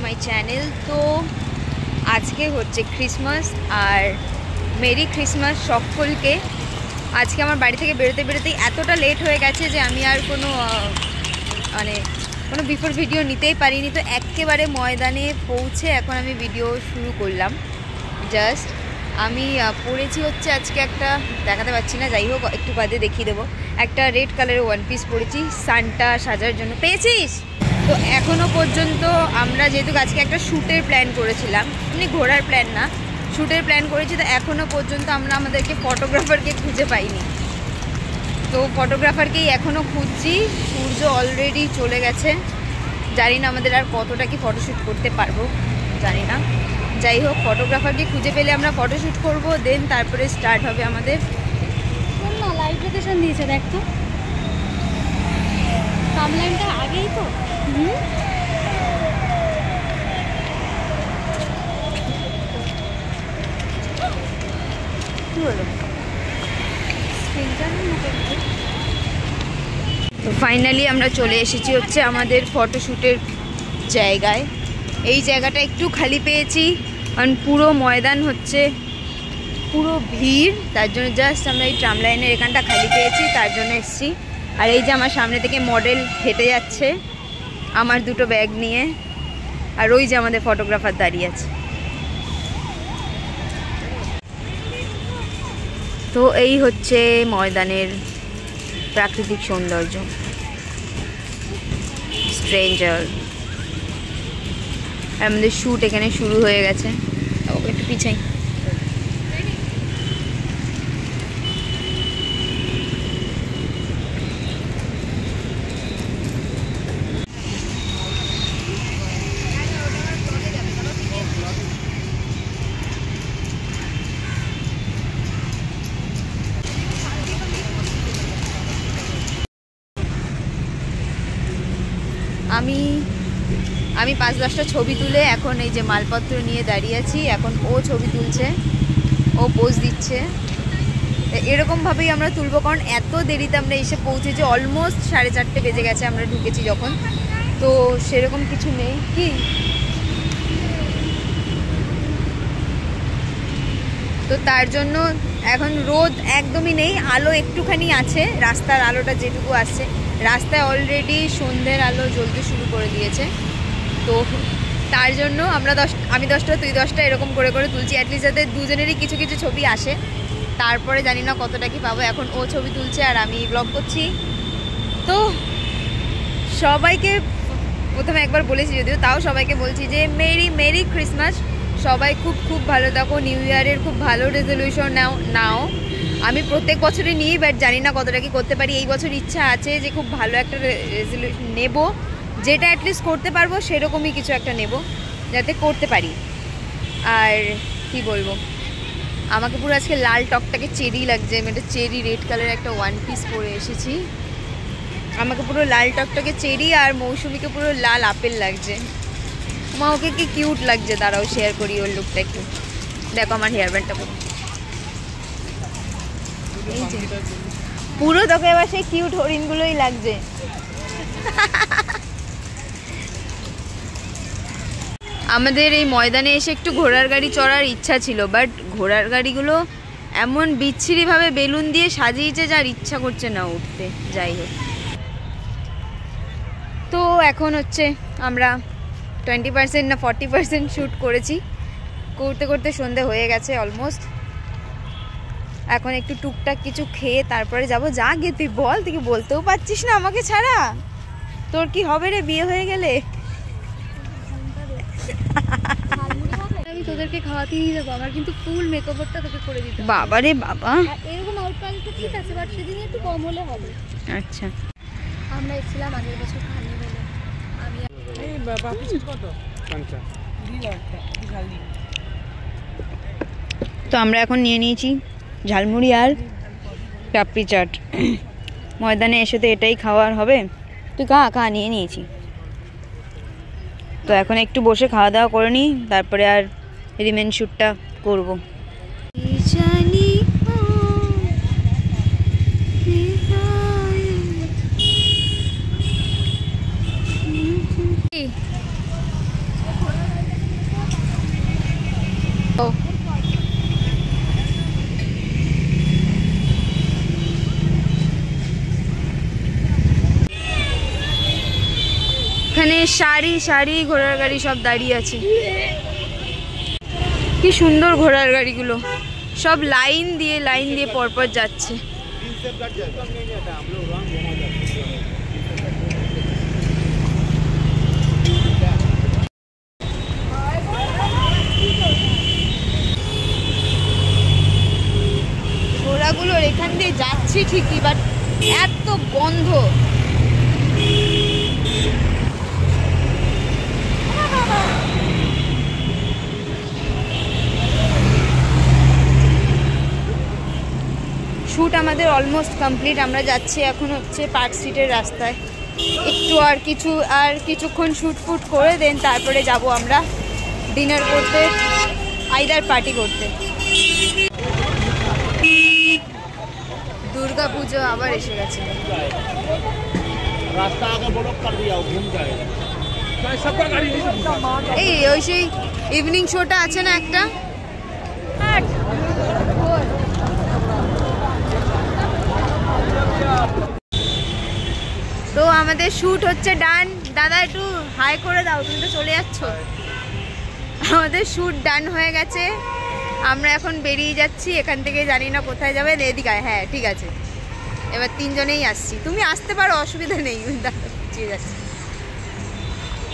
My channel. তো আজকে হচ্ছে ক্রিসমাস, আর মেরি ক্রিসমাস সকলকে। আজকে আমার বাড়ি থেকে বেরোতে বেরোতেই এতটা লেট হয়ে গেছে যে আমি আর কোনো বিফোর ভিডিও নিতেই পারিনি। তো একেবারে ময়দানে পৌঁছে এখন আমি ভিডিও শুরু করলাম। জাস্ট আমি পরেছি হচ্ছে আজকে একটা, দেখাতে পারছি না, যাই হোক একটু বাদে দেখিয়ে দেবো। একটা রেড কালারের ওয়ান পিস পরেছি সান্টা সাজার জন্য। পেয়েছিস? তো এখনও পর্যন্ত আমরা যেহেতু আজকে একটা শ্যুটের প্ল্যান করেছিলাম, এমনি ঘোরার প্ল্যান না, শ্যুটের প্ল্যান করেছি, তো এখনও পর্যন্ত আমরা আমাদেরকে ফটোগ্রাফারকে খুঁজে পাইনি। তো ফটোগ্রাফারকেই এখনও খুঁজছি। সূর্য অলরেডি চলে গেছে, জানি না আমাদের আর কতটা কি ফটোশ্যুট করতে পারবো, জানি না। যাই হোক, ফটোগ্রাফারকে খুঁজে পেলে আমরা ফটোশ্যুট করবো, দেন তারপরে স্টার্ট হবে আমাদের। না, লাইভ লোকেশন দিয়েছে, দেখ তো টাইমলাইনটা আগেই তো। কি হলো? তো ফাইনালি আমরা চলে এসেছি হচ্ছে আমাদের ফটোশ্যুটের জায়গায়। এই জায়গাটা একটু খালি পেয়েছি, কারণ পুরো ময়দান হচ্ছে পুরো ভিড়, তার জন্য জাস্ট আমরা এই ট্রাম লাইনের এখানটা খালি পেয়েছি, তার জন্য এসেছি। আর এই যে আমার সামনে থেকে মডেল হেঁটে যাচ্ছে আমার দুটো ব্যাগ নিয়ে, আর ওই যে আমাদের ফটোগ্রাফার দাঁড়িয়ে আছে। তো এই হচ্ছে ময়দানের প্রাকৃতিক সৌন্দর্য। স্ট্রেঞ্জার, আমাদের শ্যুট এখানে শুরু হয়ে গেছে। একটু পিছাই। আমি 5-10টা ছবি তুলে এখন এই যে মালপত্র নিয়ে দাঁড়িয়ে আছি। এখন ও ছবি তুলছে, ও পোজ দিচ্ছে। এরকমভাবেই আমরা তুলবো, কারণ এত দেরিতে আমরা এসে পৌঁছেছি, অলমোস্ট 4:30 বেজে গেছে আমরা ঢুকেছি যখন। তো সেরকম কিছু নেই কি, তো তার জন্য এখন রোদ একদমই নেই, আলো একটুখানি আছে, রাস্তার আলোটা যেটুকু আসছে। রাস্তায় অলরেডি সন্ধ্যের আলো জ্বলতে শুরু করে দিয়েছে। তো তার জন্য আমি 10টা তুই 10টা এরকম করে করে তুলছি, অ্যাটলিস্ট যাতে দুজনেরই কিছু কিছু ছবি আসে। তারপরে জানি না কতটা কি পাবো। এখন ও ছবি তুলছে আর আমি ব্লগ করছি। তো সবাইকে প্রথমে একবার বলেছি, যদিও তাও সবাইকে বলছি যে মেরি ক্রিসমাস। সবাই খুব খুব ভালো থাকো, নিউ ইয়ারের খুব ভালো রেজলিউশন নাও। আমি প্রত্যেক বছরই নিই, বাট জানি না কতটা কি করতে পারি। এই বছর ইচ্ছা আছে যে খুব ভালো একটা রেজলিউশন নেব, যেটা অ্যাটলিস্ট করতে পারবো সেরকমই কিছু একটা নেব, যাতে করতে পারি। আর কি বলবো, আমাকে পুরো আজকে লাল টকটাকে চেরি লাগছে। আমি একটা চেরি রেড কালারের একটা ওয়ান পিস পরে এসেছি, আমাকে পুরো লাল টকটাকে চেরি, আর মৌসুমিকে পুরো লাল আপেল লাগছে। মা, ওকে কি কিউট লাগছে, দাঁড়াও শেয়ার করি ওর লুকটা একটু। দেখো আমার হেয়ার ব্যান্ডটা পুরো, এই যে পুরো তোকে এবার সেই কিউট হরিণগুলোই লাগছে। আমাদের এই ময়দানে এসে একটু ঘোড়ার গাড়ি চড়ার ইচ্ছা ছিল, বাট ঘোড়ার গাড়িগুলো এমন বিচ্ছিরিভাবে বেলুন দিয়ে সাজিয়েছে যার ইচ্ছা করছে না উঠতে। যাই হোক, তো এখন হচ্ছে আমরা 20% না 40% শ্যুট করেছি, করতে করতে সন্ধে হয়ে গেছে অলমোস্ট। এখন একটু টুকটাক কিছু খেয়ে তারপরে যাব। যা গে তুই বল, তুই কি বলতেও পারছিস না আমাকে ছাড়া? তোর কি হবে রে বিয়ে হয়ে গেলে? আমি তোদেরকে খাওয়াতেই দেবো, আমার কিন্তু ফুল মেকআপটা তোকে করে দিতে। বাবা রে বাবা, এরকম আউটফিট তো ঠিক আছে, বাট সেদিন একটু কম হলে হবে। আচ্ছা, আমরা এসেছিলাম আগের বছর খানি বলে। আমি এই বাবা কত কাঁচা তো আমরা এখন নিয়ে নিয়েছি ঝালমুড়ি আর পাপড়ি চাট। ময়দানে এসে তো এটাই খাওয়ার হবে। তুই খা নিয়ে নিয়েছি। তো এখন একটু বসে খাওয়া দাওয়া করে নিই, তারপরে আর রিমেন শ্যুটটা করবো। এখানে সারি সারি ঘোড়ার গাড়ি সব দাঁড়িয়ে আছে। কি সুন্দর ঘোড়ার গাড়িগুলো, সব লাইন দিয়ে পরপর যাচ্ছে। ঘোড়াগুলোর এখান দিয়ে যাচ্ছি ঠিকই, বাট এত গন্ধ। শ্যুট আমাদের অলমোস্ট কমপ্লিট। আমরা যাচ্ছি এখন হচ্ছে পার্ক স্ট্রিটের রাস্তায়। একটু আর কিছুক্ষণ শ্যুট ফুট করে দেন তারপরে যাব আমরা ডিনার করতে, আইদার পার্টি করতে। দুর্গা পুজো আবার এসে গেছে। এই ওই সেই ইভিনিং শোটা আছে না একটা, তো আমাদের শ্যুট হচ্ছে ডান। দাদা একটু হাই করে দাও, তুমি তো চলে যাচ্ছ। আমাদের শ্যুট ডান হয়ে গেছে, আমরা এখন বেরিয়ে যাচ্ছি এখান থেকে। জানি না কোথায় যাবে, এদিকে। হ্যাঁ ঠিক আছে, এবার তিনজনেই আসছি, তুমি আসতে পারো, অসুবিধা নেই। ঠিক আছে,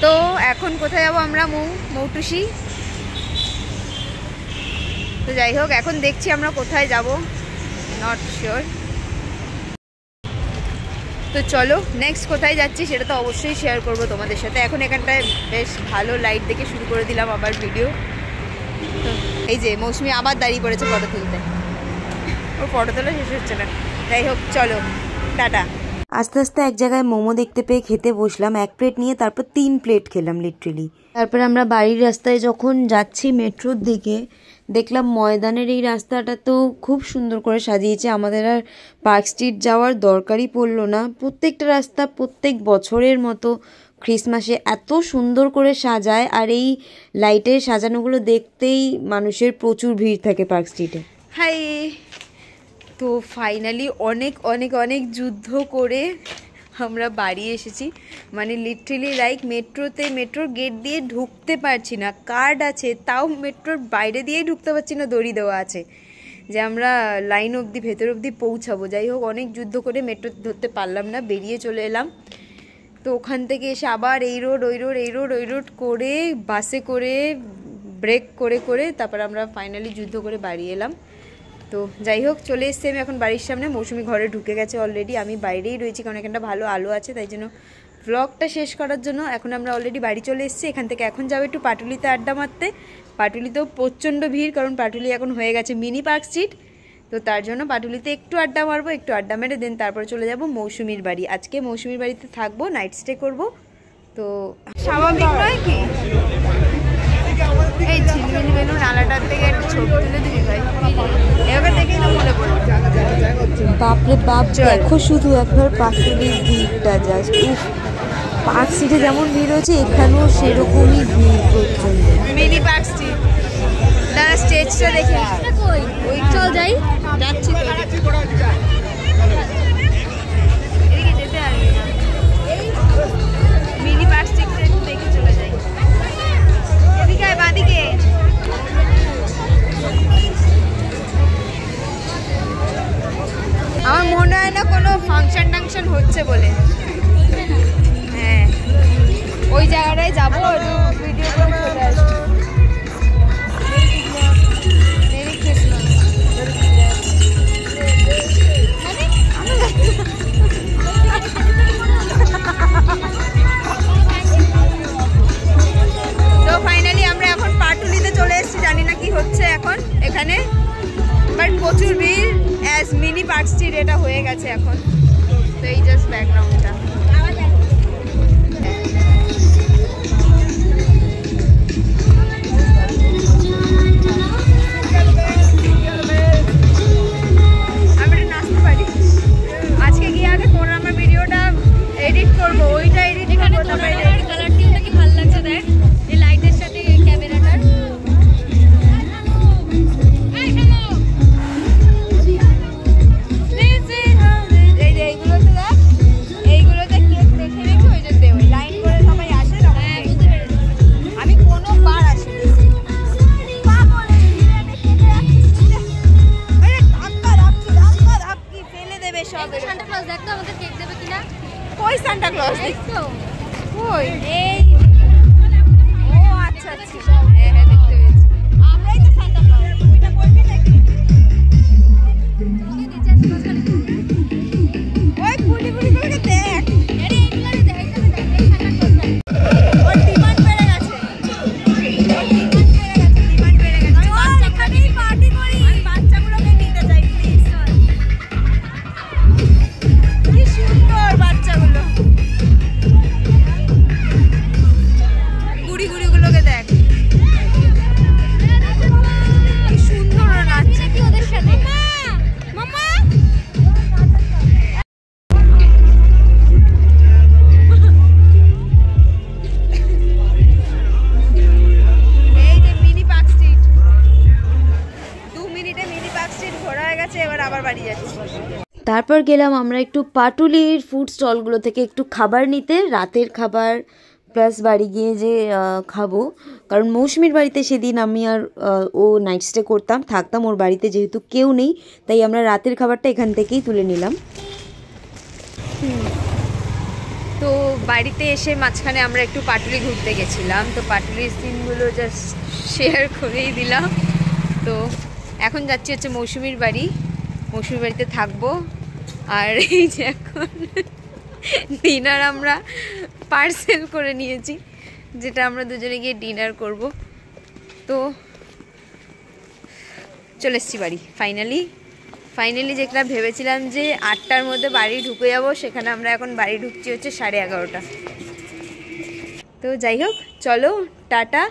তো এখন কোথায় যাবো আমরা? মৌটুসি। তো যাই হোক, এখন দেখছি আমরা কোথায় যাব, নট শিওর। তো চলো নেক্সট কোথায় যাচ্ছি সেটা তো অবশ্যই শেয়ার করব তোমাদের সাথে। এখন এখানটায় বেশ ভালো লাইট দেখে শুরু করে দিলাম আবার ভিডিও। তো এই যে মৌসুমি আবার দাঁড়িয়ে পড়েছে ফটো তুলতে, ওর ফটো তোলা শেষ হচ্ছে না। যাই হোক চলো, টাটা। আস্তে আস্তে এক জায়গায় মোমো দেখতে পেয়ে খেতে বসলাম, 1 প্লেট নিয়ে তারপর 3 প্লেট খেলাম লিটারেলি। তারপর আমরা বাড়ির রাস্তায় যখন যাচ্ছি মেট্রোর দিকে, দেখলাম ময়দানের এই রাস্তাটা তো খুব সুন্দর করে সাজিয়েছে, আমাদের আর পার্ক স্ট্রিট যাওয়ার দরকারই পড়লো না। প্রত্যেকটা রাস্তা প্রত্যেক বছরের মতো ক্রিসমাসে এত সুন্দর করে সাজায়, আর এই লাইটের সাজানোগুলো দেখতেই মানুষের প্রচুর ভিড় থাকে পার্ক স্ট্রিটে। হাই, তো ফাইনালি অনেক অনেক অনেক যুদ্ধ করে আমরা বাড়ি এসেছি। মানে লিটারেলি লাইক মেট্রোর গেট দিয়ে ঢুকতে পারছি না, কার্ড আছে তাও মেট্রোর বাইরে দিয়েই ঢুকতে পারছি না, দড়ি দেওয়া আছে যে আমরা লাইন অবধি ভেতর অবধি পৌঁছাবো। যাই হোক, অনেক যুদ্ধ করে মেট্রো ধরতে পারলাম না, বেরিয়ে চলে এলাম। তো ওখান থেকে এসে আবার এই রোড করে বাসে করে ব্রেক করে তারপর আমরা ফাইনালি যুদ্ধ করে বাড়ি এলাম। তো যাই হোক, চলে এসছি আমি এখন বাড়ির সামনে। মৌসুমি ঘরে ঢুকে গেছে অলরেডি, আমি বাইরেই রয়েছি কারণ এখানটা ভালো আলো আছে, তাই জন্য ব্লগটা শেষ করার জন্য এখন আমরা অলরেডি বাড়ি চলে এসেছি। এখান থেকে এখন যাবো একটু পাটুলিতে আড্ডা মারতে। পাটুলিতেও প্রচণ্ড ভিড়, কারণ পাটুলি এখন হয়ে গেছে মিনি পার্ক স্ট্রিট। তো তার জন্য পাটুলিতে একটু আড্ডা মারবো, একটু আড্ডা মেরে দেন তারপরে চলে যাব মৌসুমির বাড়ি। আজকে মৌসুমির বাড়িতে থাকবো, নাইট স্টে করবো। তো স্বাভাবিক নয় কি এই ঝিলমিল বেলু নালাটার থেকে একটু ছবি তুলে দিবি ভাই, এভাবে দেখেই তো মনে পড়বে। বাপরে বাপ, দেখো শুধু একবার পাটুলির ভিড়টা, জাস্ট পার্ক স্ট্রিটে যেমন ভিড় হচ্ছে এখানেও সেরকমই ভিড় প্রচন্ড। মিনি পার্ক স্ট্রিট, দাঁড়া স্টেজটা দেখে ওই চল যাই, যাচ্ছি তো এদিকে যেতে আসবি না, মিনি পার্ক স্ট্রিটটা একটু দেখে চলে যাই। এদিকে বাদিকে আমার মনে হয় না কোনো ফাংশন টাংশন হচ্ছে বলে। হ্যাঁ, ওই জায়গাটায় যাবো, ভিডিও করে চলে আসবো। Merry Christmas. তো ফাইনালি আমরা এখন পাটুলিতে চলে এসেছি, জানি না কি হচ্ছে এখন এখানে, বাট প্রচুর ভিড়, অ্যাজ মিনি পার্ক স্ট্রিট এটা হয়ে গেছে এখন। তো এই জাস্ট ব্যাকগ্রাউন্ডটা। আমি এটা নাচতে পারি, আজকে গিয়ে আগে তোর আমার ভিডিওটা এডিট করবো, ওইটা এডিট করবো। কালারটা কি ভালো লাগছে দেখ, এই লাইটের সাথে ক্যামেরাটার। এইগুলোতে কেক দেখে রেখে ওই যে লাইন করে সবাই ওই সান্টা ক্লজ ওই এই ও আচ্ছা আচ্ছা হ্যাঁ হ্যাঁ দেখতে পেয়েছি আমরাই তো সান্টা ক্লজ ওইটা বলবি নাকি ওই গুলিগুলোকে দেখ আরে এইগুলো দেখ এখানে দেখ এই সান্টা ক্লজ ওর ডিমান্ড বেড়ে গেছে ডিমান্ড বেড়ে গেছে এখানেই পার্টি করি আমি বাচ্চাগুলোকে নিতে চাই প্লিজ কি সুন্দর বাচ্চাগুলো গুড়িগুলোকে দেখ কি সুন্দর ওরা নাচছে কি ওদের সাথে মামা এই যে মিনি পার্ক স্ট্রিট 2 মিনিটে মিনি পার্ক স্ট্রিট ঘোরা হয়ে গেছে এবার আবার বাড়ি যাচ্ছি তারপর গেলাম আমরা একটু পাটুলির ফুড স্টলগুলো থেকে একটু খাবার নিতে, রাতের খাবার প্লাস বাড়ি গিয়ে যে খাবো, কারণ মৌসুমীর বাড়িতে সেদিন আমি আর ও নাইট স্টে থাকতাম ওর বাড়িতে, যেহেতু কেউ নেই তাই আমরা রাতের খাবারটা এখান থেকেই তুলে নিলাম। তো বাড়িতে এসে মাঝখানে আমরা একটু পাটুলি ঘুরতে গেছিলাম, তো পাটুলির সিনগুলো জাস্ট শেয়ার করেই দিলাম। তো এখন যাচ্ছি হচ্ছে মৌসুমীর বাড়িতে থাকবো। আর এই যে এখন ডিনার আমরা পার্সেল করে নিয়েছি, যেটা আমরা দুজনে গিয়ে ডিনার করব। তো চলে এসছি বাড়ি ফাইনালি যেটা ভেবেছিলাম যে 8টার মধ্যে বাড়ি ঢুকে যাব, সেখানে আমরা এখন বাড়ি ঢুকছি হচ্ছে 11:30। তো যাই হোক, চলো টাটা।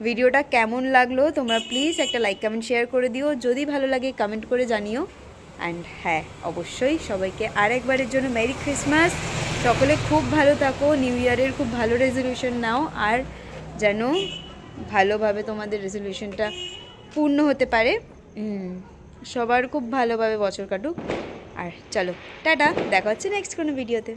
ভিডিওটা কেমন লাগলো তোমরা প্লিজ একটা লাইক কমেন্ট শেয়ার করে দিও, যদি ভালো লাগে কমেন্ট করে জানিও। অ্যান্ড হ্যাঁ, অবশ্যই সবাইকে আরেকবারের জন্য মেরি ক্রিসমাস। সকলে খুব ভালো থাকো, নিউ ইয়ারের খুব ভালো রেজলিউশন নাও, আর যেন ভালোভাবে তোমাদের রেজলিউশনটা পূর্ণ হতে পারে। সবার খুব ভালোভাবে বছর কাটুক। আর চলো টাটা, দেখা হচ্ছে নেক্সট কোনো ভিডিওতে।